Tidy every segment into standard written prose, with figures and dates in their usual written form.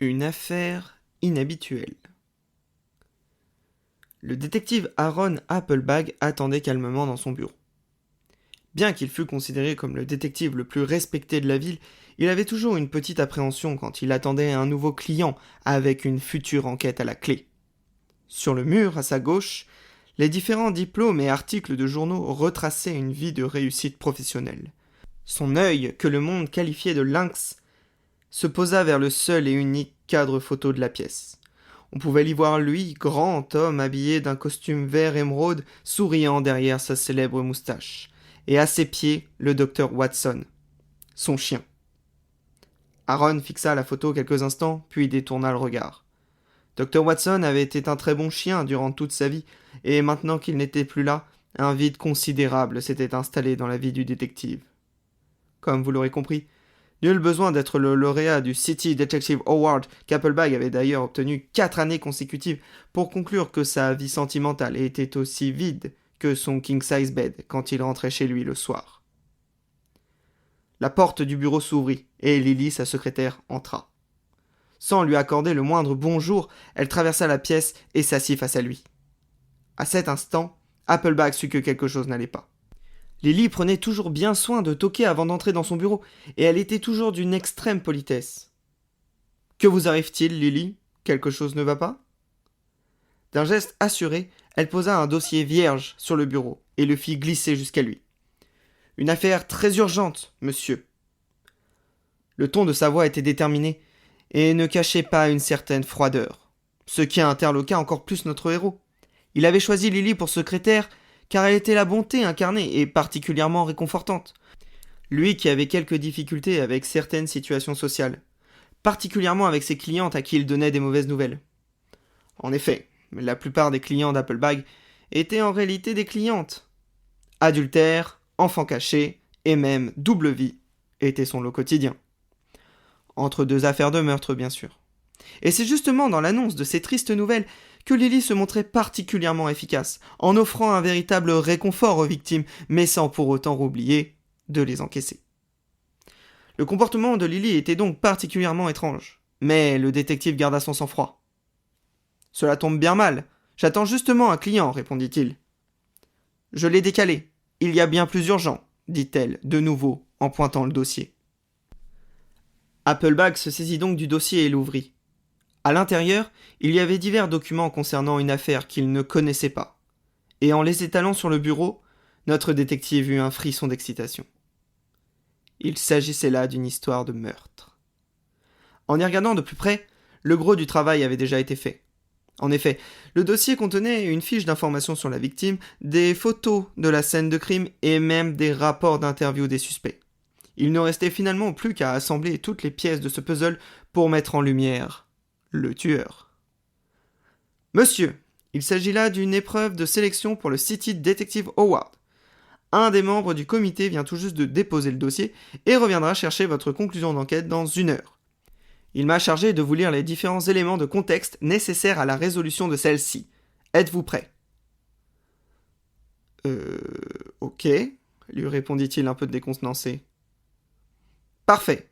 Une affaire inhabituelle. Le détective Aaron Applebag attendait calmement dans son bureau. Bien qu'il fût considéré comme le détective le plus respecté de la ville, il avait toujours une petite appréhension quand il attendait un nouveau client avec une future enquête à la clé. Sur le mur, à sa gauche, les différents diplômes et articles de journaux retraçaient une vie de réussite professionnelle. Son œil, que le monde qualifiait de lynx, se posa vers le seul et unique cadre photo de la pièce. On pouvait l'y voir lui, grand homme habillé d'un costume vert émeraude, souriant derrière sa célèbre moustache. Et à ses pieds, le docteur Watson, son chien. Aaron fixa la photo quelques instants, puis détourna le regard. Dr. Watson avait été un très bon chien durant toute sa vie, et maintenant qu'il n'était plus là, un vide considérable s'était installé dans la vie du détective. Comme vous l'aurez compris, nul besoin d'être le lauréat du City Detective Award qu'Applebag avait d'ailleurs obtenu 4 années consécutives pour conclure que sa vie sentimentale était aussi vide que son king-size bed quand il rentrait chez lui le soir. La porte du bureau s'ouvrit et Lily, sa secrétaire, entra. Sans lui accorder le moindre bonjour, elle traversa la pièce et s'assit face à lui. À cet instant, Applebag sut que quelque chose n'allait pas. Lily prenait toujours bien soin de toquer avant d'entrer dans son bureau, et elle était toujours d'une extrême politesse. « Que vous arrive-t-il, Lily ? Quelque chose ne va pas ?» D'un geste assuré, elle posa un dossier vierge sur le bureau et le fit glisser jusqu'à lui. « Une affaire très urgente, monsieur. » Le ton de sa voix était déterminé et ne cachait pas une certaine froideur, ce qui interloqua encore plus notre héros. Il avait choisi Lily pour secrétaire car elle était la bonté incarnée et particulièrement réconfortante. Lui qui avait quelques difficultés avec certaines situations sociales, particulièrement avec ses clientes à qui il donnait des mauvaises nouvelles. En effet, la plupart des clients d'Applebag étaient en réalité des clientes. Adultère, enfants cachés et même double vie était son lot quotidien. Entre deux affaires de meurtre, bien sûr. Et c'est justement dans l'annonce de ces tristes nouvelles que Lily se montrait particulièrement efficace, en offrant un véritable réconfort aux victimes, mais sans pour autant oublier de les encaisser. Le comportement de Lily était donc particulièrement étrange, mais le détective garda son sang-froid. « Cela tombe bien mal, j'attends justement un client, répondit-il. « Je l'ai décalé, il y a bien plus urgent, dit-elle, de nouveau, en pointant le dossier. Applebag se saisit donc du dossier et l'ouvrit. À l'intérieur, il y avait divers documents concernant une affaire qu'il ne connaissait pas. Et en les étalant sur le bureau, notre détective eut un frisson d'excitation. Il s'agissait là d'une histoire de meurtre. En y regardant de plus près, le gros du travail avait déjà été fait. En effet, le dossier contenait une fiche d'information sur la victime, des photos de la scène de crime et même des rapports d'interview des suspects. Il ne restait finalement plus qu'à assembler toutes les pièces de ce puzzle pour mettre en lumière le tueur. Monsieur, il s'agit là d'une épreuve de sélection pour le City Detective Award. Un des membres du comité vient tout juste de déposer le dossier et reviendra chercher votre conclusion d'enquête dans 1 heure. Il m'a chargé de vous lire les différents éléments de contexte nécessaires à la résolution de celle-ci. Êtes-vous prêt ? Ok, lui répondit-il un peu décontenancé. Parfait.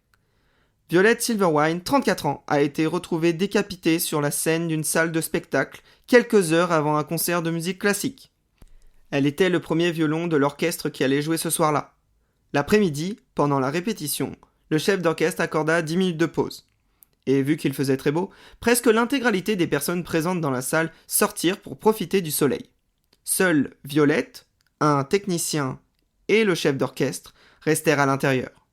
Violette Silverwine, 34 ans, a été retrouvée décapitée sur la scène d'une salle de spectacle quelques heures avant un concert de musique classique. Elle était le premier violon de l'orchestre qui allait jouer ce soir-là. L'après-midi, pendant la répétition, le chef d'orchestre accorda 10 minutes de pause. Et vu qu'il faisait très beau, presque l'intégralité des personnes présentes dans la salle sortirent pour profiter du soleil. Seules Violette, un technicien et le chef d'orchestre restèrent à l'intérieur.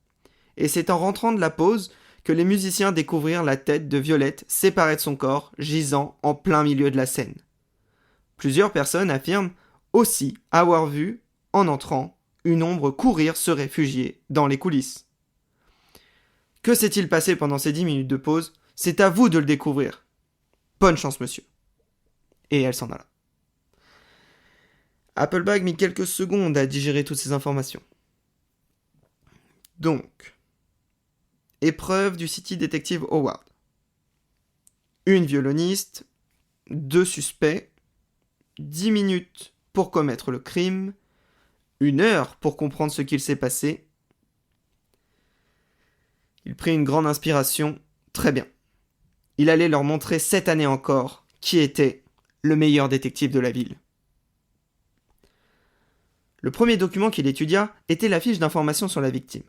Et c'est en rentrant de la pause que les musiciens découvrirent la tête de Violette séparée de son corps, gisant en plein milieu de la scène. Plusieurs personnes affirment aussi avoir vu, en entrant, une ombre courir se réfugier dans les coulisses. Que s'est-il passé pendant ces 10 minutes de pause ? C'est à vous de le découvrir. Bonne chance, monsieur. Et elle s'en alla. Applebag mit quelques secondes à digérer toutes ces informations. Donc, épreuve du City Detective Award. Une violoniste, 2 suspects, 10 minutes pour commettre le crime, 1 heure pour comprendre ce qu'il s'est passé. Il prit une grande inspiration. Très bien. Il allait leur montrer cette année encore qui était le meilleur détective de la ville. Le premier document qu'il étudia était la fiche d'information sur la victime.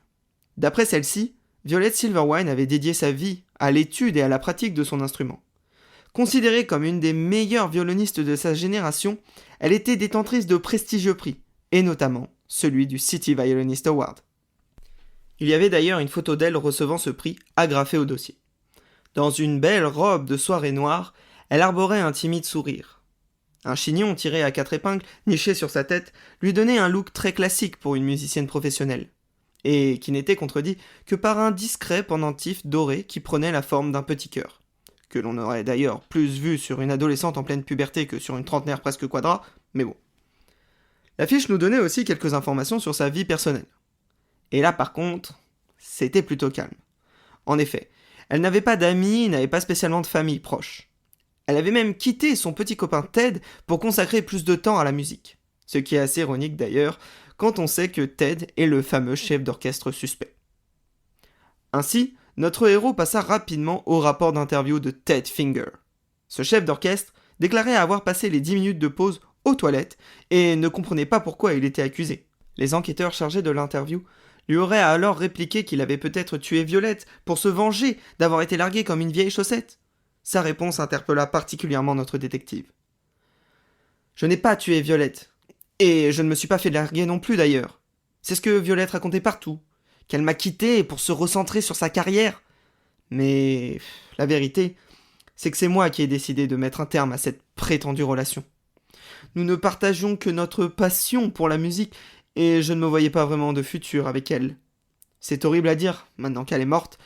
D'après celle-ci, Violet Silverwine avait dédié sa vie à l'étude et à la pratique de son instrument. Considérée comme une des meilleures violonistes de sa génération, elle était détentrice de prestigieux prix, et notamment celui du City Violinist Award. Il y avait d'ailleurs une photo d'elle recevant ce prix agrafée au dossier. Dans une belle robe de soirée noire, elle arborait un timide sourire. Un chignon tiré à 4 épingles, niché sur sa tête, lui donnait un look très classique pour une musicienne professionnelle, et qui n'était contredit que par un discret pendentif doré qui prenait la forme d'un petit cœur, que l'on aurait d'ailleurs plus vu sur une adolescente en pleine puberté que sur une trentenaire presque quadra, mais bon. L'affiche nous donnait aussi quelques informations sur sa vie personnelle. Et là par contre, c'était plutôt calme. En effet, elle n'avait pas d'amis, n'avait pas spécialement de famille proche. Elle avait même quitté son petit copain Ted pour consacrer plus de temps à la musique. Ce qui est assez ironique d'ailleurs, quand on sait que Ted est le fameux chef d'orchestre suspect. Ainsi, notre héros passa rapidement au rapport d'interview de Ted Finger. Ce chef d'orchestre déclarait avoir passé les 10 minutes de pause aux toilettes et ne comprenait pas pourquoi il était accusé. Les enquêteurs chargés de l'interview lui auraient alors répliqué qu'il avait peut-être tué Violette pour se venger d'avoir été largué comme une vieille chaussette. Sa réponse interpella particulièrement notre détective. « Je n'ai pas tué Violette, et je ne me suis pas fait larguer non plus d'ailleurs. C'est ce que Violette racontait partout, qu'elle m'a quitté pour se recentrer sur sa carrière. Mais la vérité, c'est que c'est moi qui ai décidé de mettre un terme à cette prétendue relation. Nous ne partagions que notre passion pour la musique, et je ne me voyais pas vraiment de futur avec elle. C'est horrible à dire, maintenant qu'elle est morte,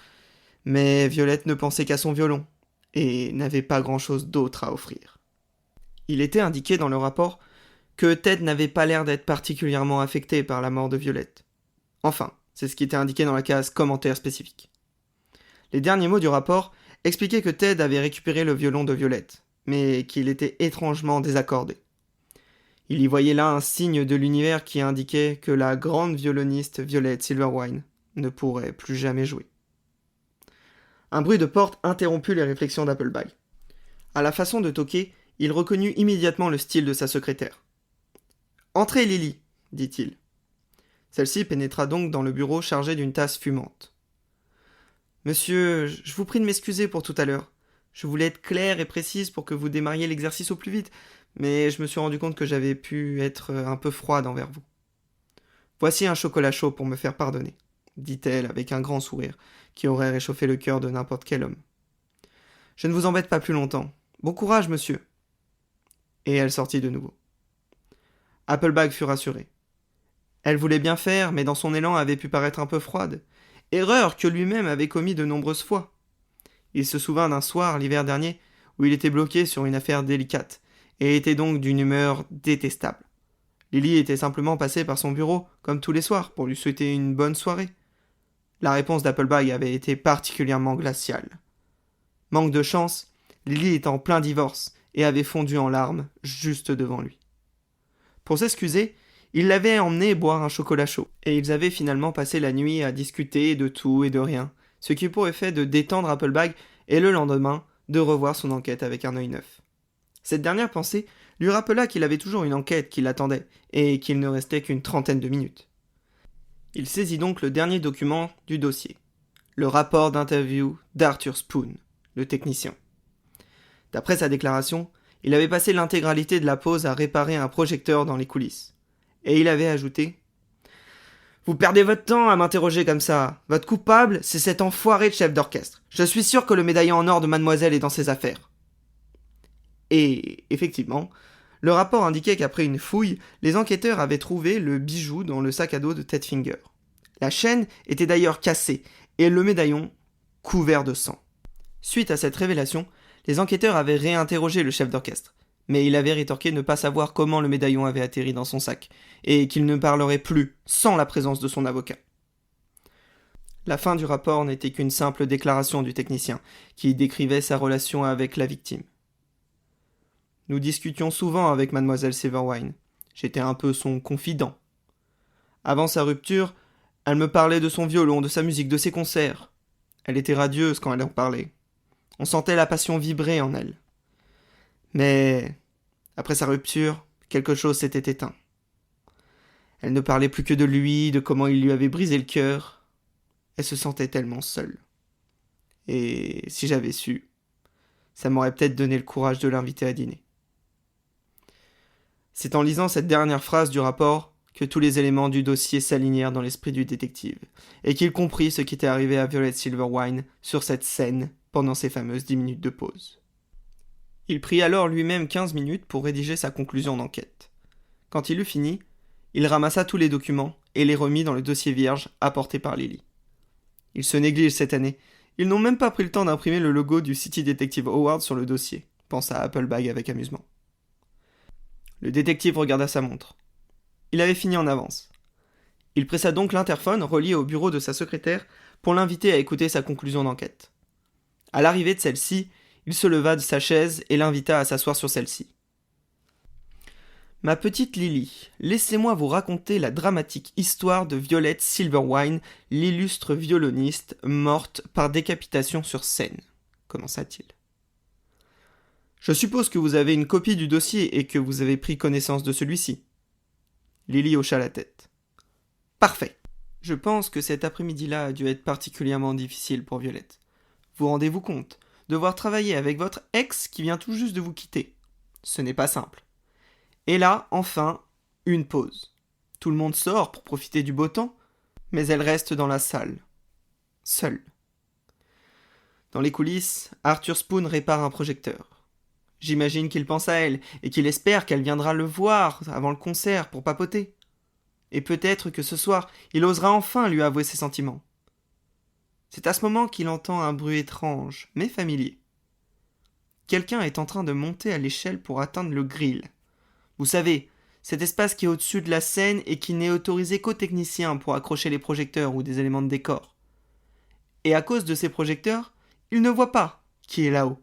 mais Violette ne pensait qu'à son violon, et n'avait pas grand-chose d'autre à offrir. » Il était indiqué dans le rapport que Ted n'avait pas l'air d'être particulièrement affecté par la mort de Violette. Enfin, c'est ce qui était indiqué dans la case commentaire spécifique. Les derniers mots du rapport expliquaient que Ted avait récupéré le violon de Violette, mais qu'il était étrangement désaccordé. Il y voyait là un signe de l'univers qui indiquait que la grande violoniste Violet Silverwine ne pourrait plus jamais jouer. Un bruit de porte interromput les réflexions d'Applebag. À la façon de toquer, il reconnut immédiatement le style de sa secrétaire. « Entrez, Lily !» dit-il. Celle-ci pénétra donc dans le bureau chargé d'une tasse fumante. « Monsieur, je vous prie de m'excuser pour tout à l'heure. Je voulais être claire et précise pour que vous démarriez l'exercice au plus vite, mais je me suis rendu compte que j'avais pu être un peu froide envers vous. Voici un chocolat chaud pour me faire pardonner, dit-elle avec un grand sourire qui aurait réchauffé le cœur de n'importe quel homme. Je ne vous embête pas plus longtemps. Bon courage, monsieur. Et elle sortit de nouveau. Applebag fut rassuré. Elle voulait bien faire, mais dans son élan avait pu paraître un peu froide. Erreur que lui-même avait commis de nombreuses fois. Il se souvint d'un soir, l'hiver dernier, où il était bloqué sur une affaire délicate, et était donc d'une humeur détestable. Lily était simplement passée par son bureau, comme tous les soirs, pour lui souhaiter une bonne soirée. La réponse d'Applebag avait été particulièrement glaciale. Manque de chance, Lily était en plein divorce, et avait fondu en larmes, juste devant lui. Pour s'excuser, il l'avait emmené boire un chocolat chaud, et ils avaient finalement passé la nuit à discuter de tout et de rien, ce qui eut pour effet de détendre Applebag et le lendemain de revoir son enquête avec un œil neuf. Cette dernière pensée lui rappela qu'il avait toujours une enquête qui l'attendait et qu'il ne restait qu'une trentaine de minutes. Il saisit donc le dernier document du dossier, le rapport d'interview d'Arthur Spoon, le technicien. D'après sa déclaration, il avait passé l'intégralité de la pause à réparer un projecteur dans les coulisses. Et il avait ajouté « Vous perdez votre temps à m'interroger comme ça. Votre coupable, c'est cet enfoiré de chef d'orchestre. Je suis sûr que le médaillon en or de mademoiselle est dans ses affaires. » Et, effectivement, le rapport indiquait qu'après une fouille, les enquêteurs avaient trouvé le bijou dans le sac à dos de Ted Finger. La chaîne était d'ailleurs cassée, et le médaillon couvert de sang. Suite à cette révélation, les enquêteurs avaient réinterrogé le chef d'orchestre, mais il avait rétorqué ne pas savoir comment le médaillon avait atterri dans son sac, et qu'il ne parlerait plus sans la présence de son avocat. La fin du rapport n'était qu'une simple déclaration du technicien, qui décrivait sa relation avec la victime. Nous discutions souvent avec mademoiselle Silverwine. J'étais un peu son confident. Avant sa rupture, elle me parlait de son violon, de sa musique, de ses concerts. Elle était radieuse quand elle en parlait. On sentait la passion vibrer en elle. Mais, après sa rupture, quelque chose s'était éteint. Elle ne parlait plus que de lui, de comment il lui avait brisé le cœur. Elle se sentait tellement seule. Et si j'avais su, ça m'aurait peut-être donné le courage de l'inviter à dîner. C'est en lisant cette dernière phrase du rapport que tous les éléments du dossier s'alignèrent dans l'esprit du détective, et qu'il comprit ce qui était arrivé à Violet Silverwine sur cette scène pendant ces fameuses 10 minutes de pause. Il prit alors lui-même 15 minutes pour rédiger sa conclusion d'enquête. Quand il eut fini, il ramassa tous les documents et les remit dans le dossier vierge apporté par Lily. Ils se négligent cette année. Ils n'ont même pas pris le temps d'imprimer le logo du City Detective Award sur le dossier, pensa Applebag avec amusement. Le détective regarda sa montre. Il avait fini en avance. Il pressa donc l'interphone relié au bureau de sa secrétaire pour l'inviter à écouter sa conclusion d'enquête. À l'arrivée de celle-ci, il se leva de sa chaise et l'invita à s'asseoir sur celle-ci. Ma petite Lily, laissez-moi vous raconter la dramatique histoire de Violet Silverwine, l'illustre violoniste, morte par décapitation sur scène, commença-t-il. Je suppose que vous avez une copie du dossier et que vous avez pris connaissance de celui-ci. Lily hocha la tête. Parfait. Je pense que cet après-midi-là a dû être particulièrement difficile pour Violette. Vous rendez-vous compte, devoir travailler avec votre ex qui vient tout juste de vous quitter. Ce n'est pas simple. Et là, enfin, une pause. Tout le monde sort pour profiter du beau temps, mais elle reste dans la salle, seule. Dans les coulisses, Arthur Spoon répare un projecteur. J'imagine qu'il pense à elle et qu'il espère qu'elle viendra le voir avant le concert pour papoter. Et peut-être que ce soir, il osera enfin lui avouer ses sentiments. C'est à ce moment qu'il entend un bruit étrange, mais familier. Quelqu'un est en train de monter à l'échelle pour atteindre le grill. Vous savez, cet espace qui est au-dessus de la scène et qui n'est autorisé qu'aux techniciens pour accrocher les projecteurs ou des éléments de décor. Et à cause de ces projecteurs, il ne voit pas qui est là-haut.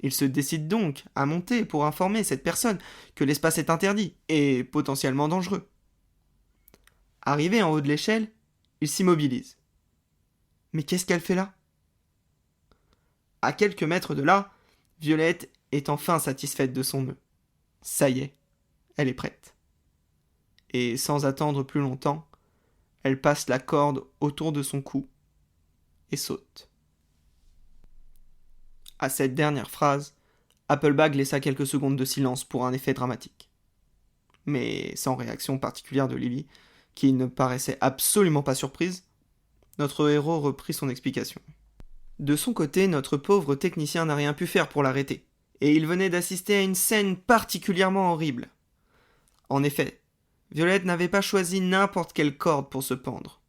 Il se décide donc à monter pour informer cette personne que l'espace est interdit et potentiellement dangereux. Arrivé en haut de l'échelle, il s'immobilise. Mais qu'est-ce qu'elle fait là ? À quelques mètres de là, Violette est enfin satisfaite de son nœud. Ça y est, elle est prête. Et sans attendre plus longtemps, elle passe la corde autour de son cou et saute. À cette dernière phrase, Applebag laissa quelques secondes de silence pour un effet dramatique. Mais sans réaction particulière de Lily, qui ne paraissait absolument pas surprise, notre héros reprit son explication. De son côté, notre pauvre technicien n'a rien pu faire pour l'arrêter, et il venait d'assister à une scène particulièrement horrible. En effet, Violette n'avait pas choisi n'importe quelle corde pour se pendre.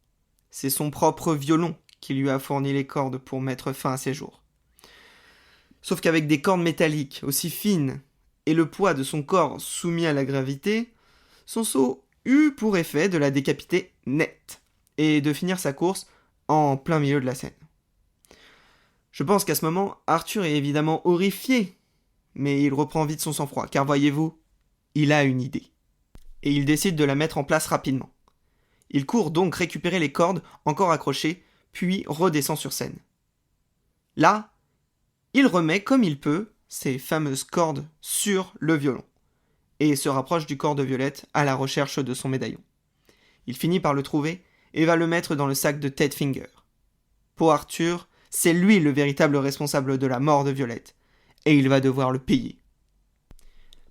C'est son propre violon qui lui a fourni les cordes pour mettre fin à ses jours. Sauf qu'avec des cordes métalliques aussi fines et le poids de son corps soumis à la gravité, son saut eut pour effet de la décapiter net et de finir sa course en plein milieu de la scène. Je pense qu'à ce moment, Arthur est évidemment horrifié, mais il reprend vite son sang-froid, car voyez-vous, il a une idée. Et il décide de la mettre en place rapidement. Il court donc récupérer les cordes encore accrochées, puis redescend sur scène. Là, il remet comme il peut ces fameuses cordes sur le violon et se rapproche du corps de Violette à la recherche de son médaillon. Il finit par le trouver et va le mettre dans le sac de Ted Finger. Pour Arthur, c'est lui le véritable responsable de la mort de Violette et il va devoir le payer.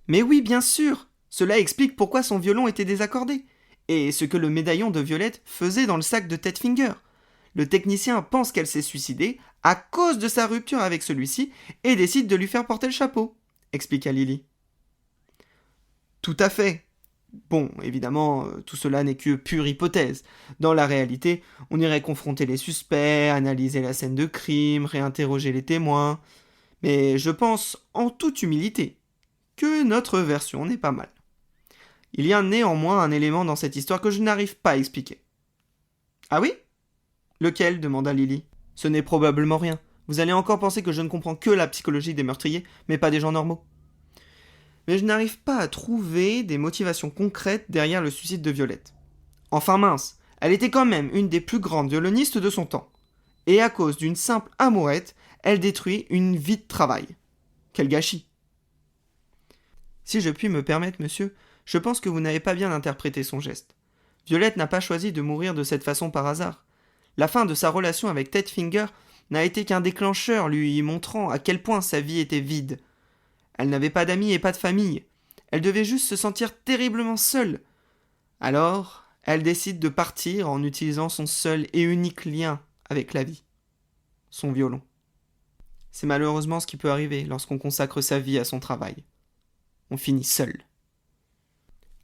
Mais oui, bien sûr, cela explique pourquoi son violon était désaccordé et ce que le médaillon de Violette faisait dans le sac de Ted Finger. Le technicien pense qu'elle s'est suicidée à cause de sa rupture avec celui-ci et décide de lui faire porter le chapeau, expliqua Lily. Tout à fait. Bon, évidemment, tout cela n'est que pure hypothèse. Dans la réalité, on irait confronter les suspects, analyser la scène de crime, réinterroger les témoins. Mais je pense, en toute humilité, que notre version n'est pas mal. Il y a néanmoins un élément dans cette histoire que je n'arrive pas à expliquer. Ah oui ? Lequel ? Demanda Lily. Ce n'est probablement rien. Vous allez encore penser que je ne comprends que la psychologie des meurtriers, mais pas des gens normaux. Mais je n'arrive pas à trouver des motivations concrètes derrière le suicide de Violette. Enfin mince, elle était quand même une des plus grandes violonistes de son temps. Et à cause d'une simple amourette, elle détruit une vie de travail. Quel gâchis! Si je puis me permettre, monsieur, je pense que vous n'avez pas bien interprété son geste. Violette n'a pas choisi de mourir de cette façon par hasard. La fin de sa relation avec Ted Finger n'a été qu'un déclencheur lui montrant à quel point sa vie était vide. Elle n'avait pas d'amis et pas de famille. Elle devait juste se sentir terriblement seule. Alors, elle décide de partir en utilisant son seul et unique lien avec la vie. Son violon. C'est malheureusement ce qui peut arriver lorsqu'on consacre sa vie à son travail. On finit seul.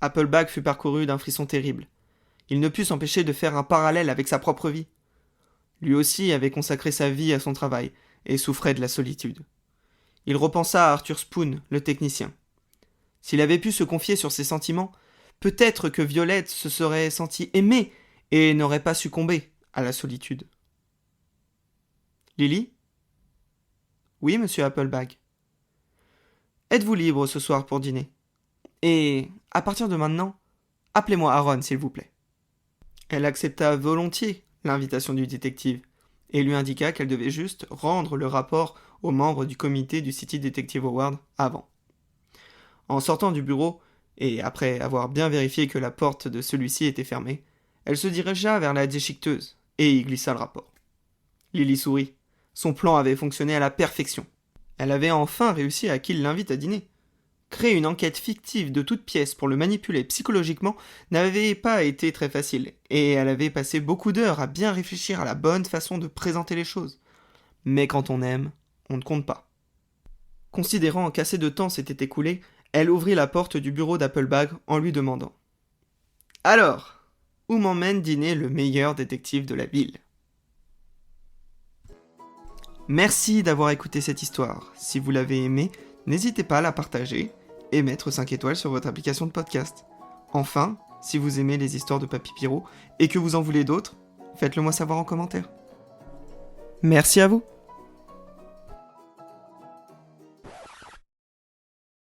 Applebag fut parcouru d'un frisson terrible. Il ne put s'empêcher de faire un parallèle avec sa propre vie. Lui aussi avait consacré sa vie à son travail et souffrait de la solitude. Il repensa à Arthur Spoon, le technicien. S'il avait pu se confier sur ses sentiments, peut-être que Violette se serait sentie aimée et n'aurait pas succombé à la solitude. Lily ? Oui, monsieur Applebag. Êtes-vous libre ce soir pour dîner ? Et, à partir de maintenant, appelez-moi Aaron, s'il vous plaît. Elle accepta volontiers l'invitation du détective et lui indiqua qu'elle devait juste rendre le rapport aux membres du comité du City Detective Award avant. En sortant du bureau, et après avoir bien vérifié que la porte de celui-ci était fermée, elle se dirigea vers la déchiqueteuse et y glissa le rapport. Lily sourit. Son plan avait fonctionné à la perfection. Elle avait enfin réussi à qui l'invite à dîner. Créer une enquête fictive de toute pièce pour le manipuler psychologiquement n'avait pas été très facile, et elle avait passé beaucoup d'heures à bien réfléchir à la bonne façon de présenter les choses. Mais quand on aime, on ne compte pas. Considérant qu'assez de temps s'était écoulé, elle ouvrit la porte du bureau d'Applebag en lui demandant « Alors, où m'emmène dîner le meilleur détective de la ville ?» Merci d'avoir écouté cette histoire. Si vous l'avez aimée, n'hésitez pas à la partager et mettre 5 étoiles sur votre application de podcast. Enfin, si vous aimez les histoires de Papy Pierrot et que vous en voulez d'autres, faites-le moi savoir en commentaire. Merci à vous.